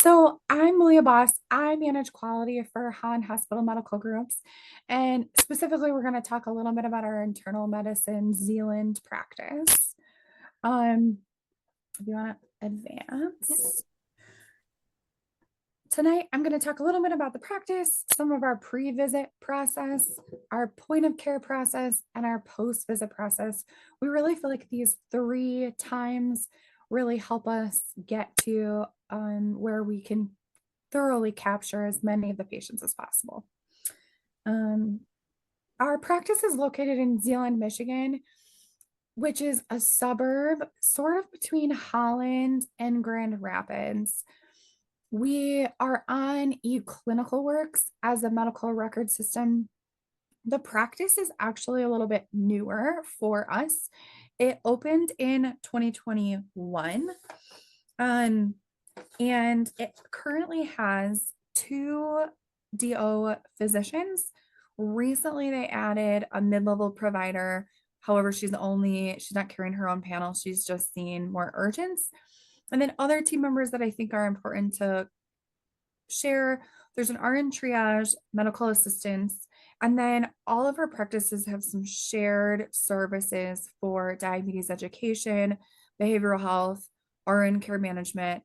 So I'm Malia Boss. I manage quality for Holland Hospital Medical Groups. And specifically, we're going to talk a little bit about our internal medicine Zeeland practice. Um, if you want to advance. Tonight, I'm going to talk a little bit about the practice, some of our pre-visit process, our point of care process, and our post-visit process. We really feel like these 3 times really help us get to where we can thoroughly capture as many of the patients as possible. Our practice is located in Zeeland, Michigan, which is a suburb sort of between Holland and Grand Rapids. We are on eClinicalWorks as a medical record system. The practice is actually a little bit newer for us. It opened in 2021. And it currently has 2 DO physicians. Recently, they added a mid-level provider. However, she's not carrying her own panel. She's just seeing more urgents. And then other team members that I think are important to share. There's an RN triage, medical assistants, and then all of our practices have some shared services for diabetes education, behavioral health, RN care management,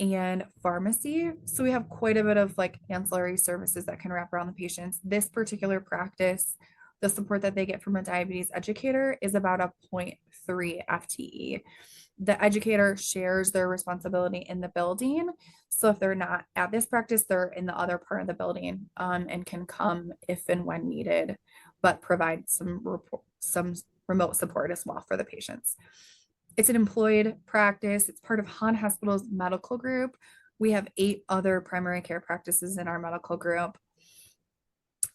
and pharmacy. So we have quite a bit of like ancillary services that can wrap around the patients. This particular practice, the support that they get from a diabetes educator is about a 0.3 FTE. The educator shares their responsibility in the building. So if they're not at this practice, they're in the other part of the building and can come if and when needed, but provide some remote support as well for the patients. It's an employed practice. It's part of Holland Hospital's medical group. We have 8 other primary care practices in our medical group.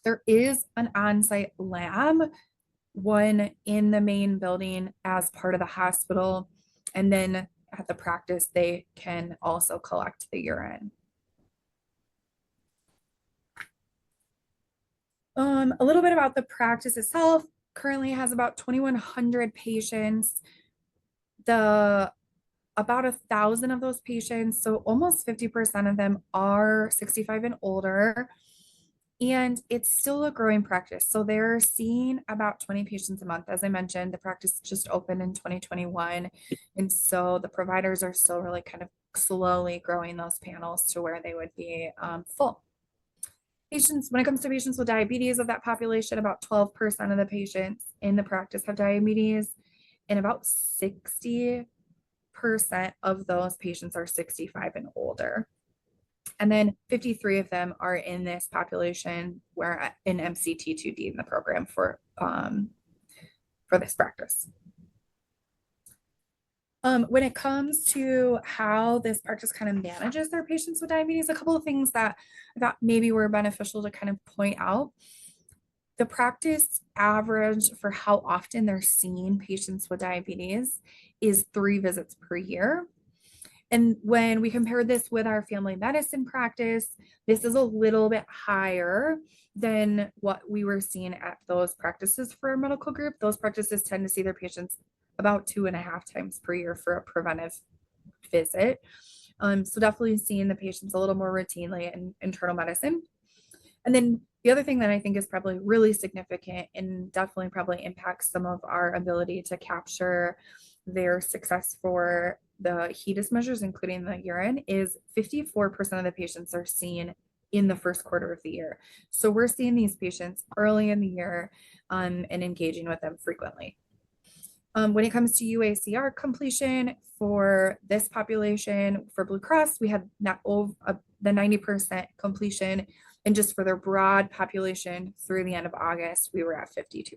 There is an on-site lab, one in the main building as part of the hospital. And then at the practice, they can also collect the urine. A little bit about the practice itself. Currently has about 2,100 patients. About 1,000 of those patients, so almost 50% of them are 65 and older. And it's still a growing practice. So they're seeing about 20 patients a month. As I mentioned, the practice just opened in 2021. And so the providers are still really kind of slowly growing those panels to where they would be full. Patients, when it comes to patients with diabetes, of that population, about 12% of the patients in the practice have diabetes, and about 60% of those patients are 65 and older. And then 53 of them are in this population where in MCT2D in the program for this practice. When it comes to how this practice kind of manages their patients with diabetes, a couple of things that I thought maybe were beneficial to kind of point out. The practice average for how often they're seeing patients with diabetes is 3 visits per year. And when we compare this with our family medicine practice, this is a little bit higher than what we were seeing at those practices for our medical group. Those practices tend to see their patients about 2.5 times per year for a preventive visit. So definitely seeing the patients a little more routinely in internal medicine. And then the other thing that I think is probably really significant and definitely probably impacts some of our ability to capture their success for the HEDIS measures, including the urine, is 54% of the patients are seen in the first quarter of the year. So we're seeing these patients early in the year and engaging with them frequently. When it comes to uACR completion for this population, for Blue Cross, we had not over the 90% completion. And just for their broad population through the end of August, we were at 52%.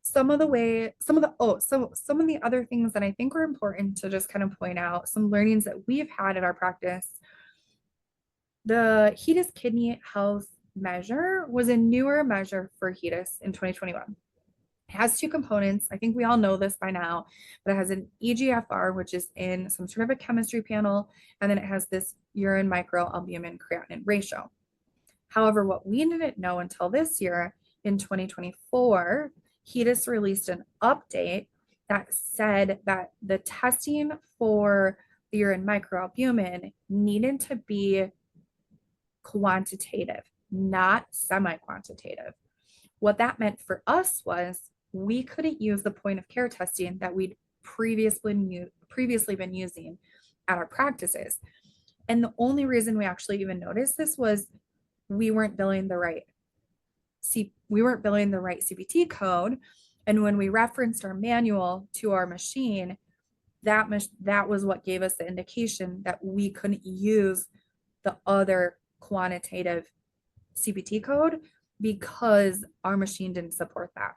Some of the other things that I think are important to just kind of point out, some learnings that we've had at our practice. The HEDIS kidney health measure was a newer measure for HEDIS in 2021. It has 2 components. I think we all know this by now, but it has an EGFR, which is in some sort of a chemistry panel, and then it has this urine microalbumin creatinine ratio. However, what we didn't know until this year in 2024, HEDIS released an update that said that the testing for the urine microalbumin needed to be quantitative, not semi-quantitative. What that meant for us was we couldn't use the point of care testing that we'd previously been using at our practices. And the only reason we actually even noticed this was we weren't billing the right CPT code. And when we referenced our manual to our machine, that was what gave us the indication that we couldn't use the other quantitative CPT code because our machine didn't support that.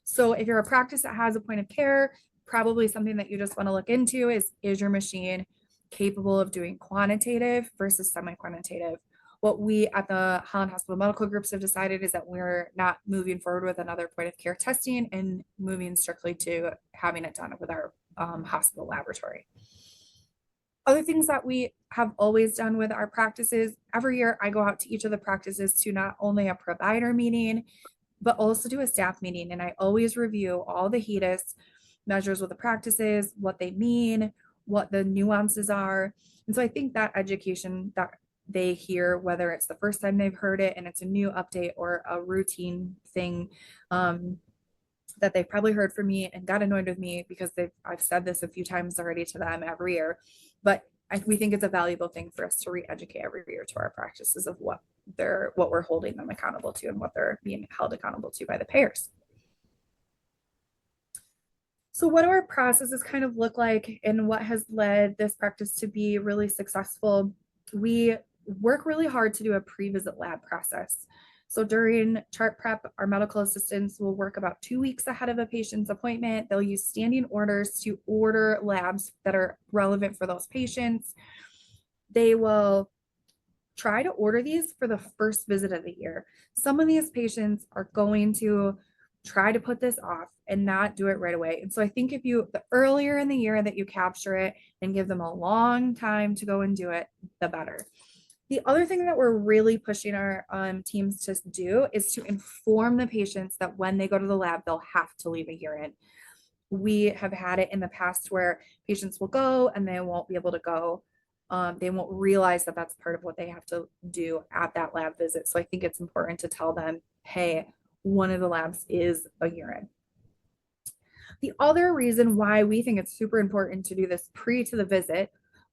So if you're a practice that has a point of care, probably something that you just want to look into is your machine capable of doing quantitative versus semi-quantitative? What we at the Holland Hospital Medical Groups have decided is that we're not moving forward with another point of care testing and moving strictly to having it done with our hospital laboratory. Other things that we have always done with our practices, every year I go out to each of the practices to not only a provider meeting, but also do a staff meeting. And I always review all the HEDIS measures with the practices, what they mean, what the nuances are. And so I think that education that they hear, whether it's the first time they've heard it and it's a new update or a routine thing, that they've probably heard from me and got annoyed with me because I've said this a few times already to them every year, but we think it's a valuable thing for us to re-educate every year to our practices of what we're holding them accountable to and what they're being held accountable to by the payers. So what do our processes kind of look like and what has led this practice to be really successful? We work really hard to do a pre-visit lab process. So during chart prep, our medical assistants will work about 2 weeks ahead of a patient's appointment. They'll use standing orders to order labs that are relevant for those patients. They will try to order these for the first visit of the year. Some of these patients are going to try to put this off and not do it right away. And so I think the earlier in the year that you capture it and give them a long time to go and do it, the better. The other thing that we're really pushing our teams to do is to inform the patients that when they go to the lab, they'll have to leave a urine. We have had it in the past where patients will go and they won't be able to go. They won't realize that that's part of what they have to do at that lab visit. So I think it's important to tell them, hey, one of the labs is a urine. The other reason why we think it's super important to do this to the visit,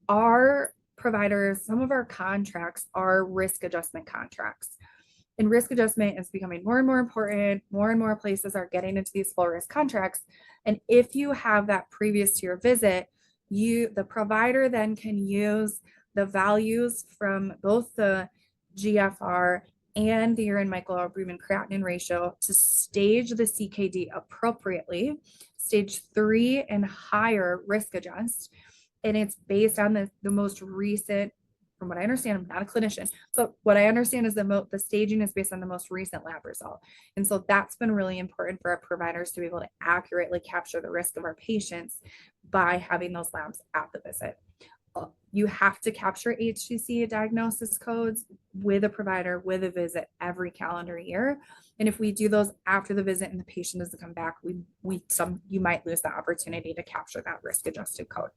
our providers, some of our contracts are risk adjustment contracts. And risk adjustment is becoming more and more important. More and more places are getting into these full risk contracts. And if you have that previous to your visit, the provider then can use the values from both the GFR and the urine microalbumin creatinine ratio to stage the CKD appropriately, stage 3 and higher risk adjust. And it's based on the most recent, from what I understand, I'm not a clinician, but what I understand is the staging is based on the most recent lab result. And so that's been really important for our providers to be able to accurately capture the risk of our patients by having those labs at the visit. You have to capture HCC diagnosis codes with a provider with a visit every calendar year. And if we do those after the visit and the patient doesn't come back, you might lose the opportunity to capture that risk adjusted code.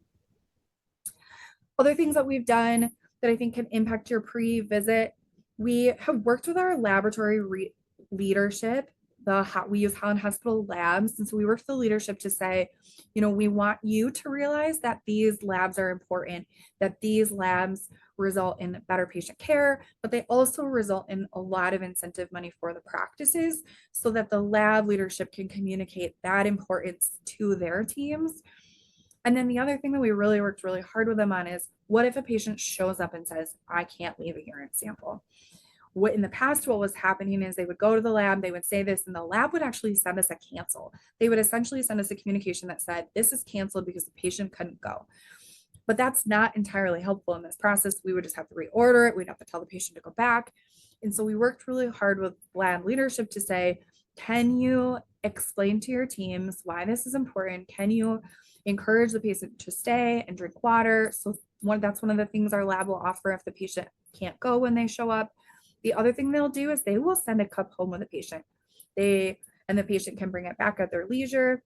Other things that we've done that I think can impact your pre-visit, we have worked with our laboratory leadership. We use Holland Hospital labs. And so we work with the leadership to say, we want you to realize that these labs are important, that these labs result in better patient care, but they also result in a lot of incentive money for the practices so that the lab leadership can communicate that importance to their teams. And then the other thing that we really worked really hard with them on is, what if a patient shows up and says, I can't leave a urine sample? In the past, what was happening is they would go to the lab, they would say this, and the lab would actually send us a cancel. They would essentially send us a communication that said, this is canceled because the patient couldn't go. But that's not entirely helpful in this process. We would just have to reorder it. We'd have to tell the patient to go back. And so we worked really hard with lab leadership to say, can you explain to your teams why this is important? Can you encourage the patient to stay and drink water? So that's one of the things our lab will offer if the patient can't go when they show up. The other thing they'll do is they will send a cup home with the patient. And the patient can bring it back at their leisure.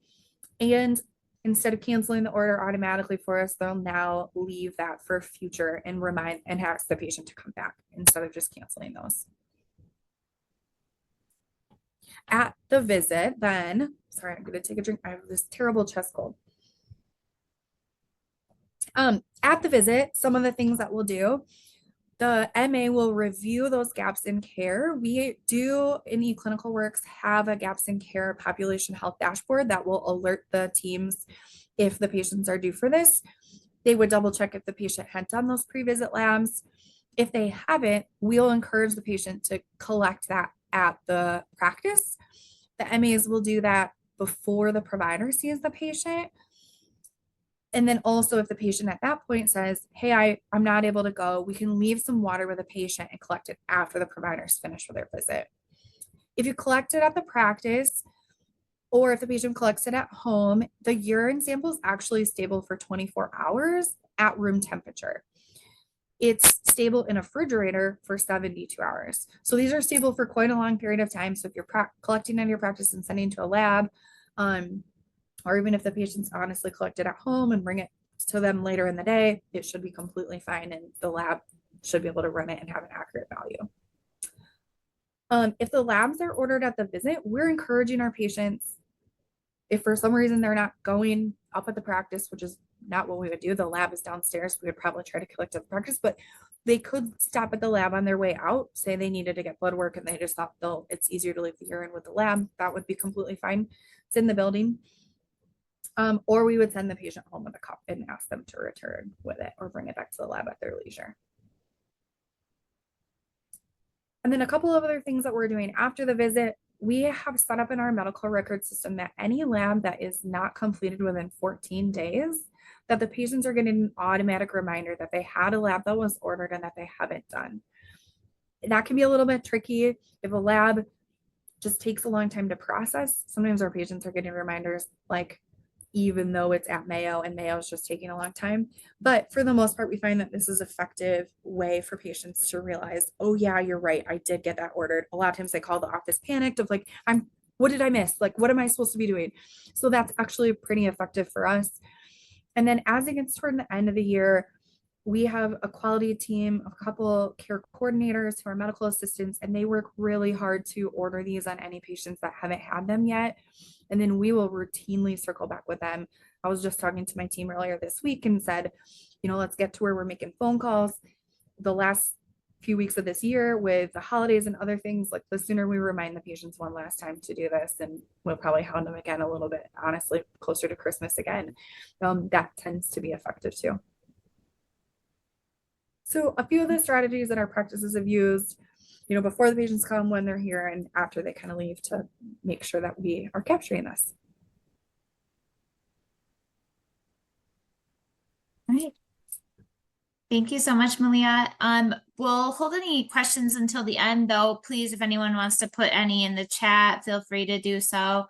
And instead of canceling the order automatically for us, they'll now leave that for future and remind and ask the patient to come back instead of just canceling those. At the visit, then, sorry, I'm going to take a drink. I have this terrible chest cold. At the visit, some of the things that we'll do, the MA will review those gaps in care. We do in eClinicalWorks have a gaps in care population health dashboard that will alert the teams if the patients are due for this. They would double check if the patient had done those pre-visit labs. If they haven't, we'll encourage the patient to collect that at the practice. The MAs will do that before the provider sees the patient. And then also if the patient at that point says, hey, I'm not able to go, we can leave some water with the patient and collect it after the provider's finished with their visit. If you collect it at the practice, or if the patient collects it at home, the urine sample is actually stable for 24 hours at room temperature. It's stable in a refrigerator for 72 hours. So these are stable for quite a long period of time. So if you're collecting in your practice and sending to a lab, or even if the patient's honestly collected at home and bring it to them later in the day, it should be completely fine and the lab should be able to run it and have an accurate value. If the labs are ordered at the visit, we're encouraging our patients, if for some reason they're not going up at the practice, which is not what we would do, the lab is downstairs, we would probably try to collect at the practice, but they could stop at the lab on their way out, say they needed to get blood work and they just thought it's easier to leave the urine with the lab. That would be completely fine. It's in the building. Or we would send the patient home with a cup and ask them to return with it or bring it back to the lab at their leisure. And then a couple of other things that we're doing after the visit, we have set up in our medical record system that any lab that is not completed within 14 days, that the patients are getting an automatic reminder that they had a lab that was ordered and that they haven't done. That can be a little bit tricky if a lab just takes a long time to process. Sometimes our patients are getting reminders like, even though it's at Mayo and Mayo is just taking a long time. But for the most part, we find that this is an effective way for patients to realize, oh yeah, you're right, I did get that ordered. A lot of times they call the office panicked of like, what did I miss? Like, what am I supposed to be doing? So that's actually pretty effective for us. And then as it gets toward the end of the year, we have a quality team, a couple care coordinators who are medical assistants, and they work really hard to order these on any patients that haven't had them yet. And then we will routinely circle back with them. I was just talking to my team earlier this week and said, let's get to where we're making phone calls. The last few weeks of this year with the holidays and other things, like the sooner we remind the patients one last time to do this, and we'll probably hound them again a little bit, honestly, closer to Christmas again. That tends to be effective too. So a few of the strategies that our practices have used, before the patients come, when they're here, and after they kind of leave, to make sure that we are capturing this. All right. Thank you so much, Malia. We'll hold any questions until the end, though. Please, if anyone wants to put any in the chat, feel free to do so.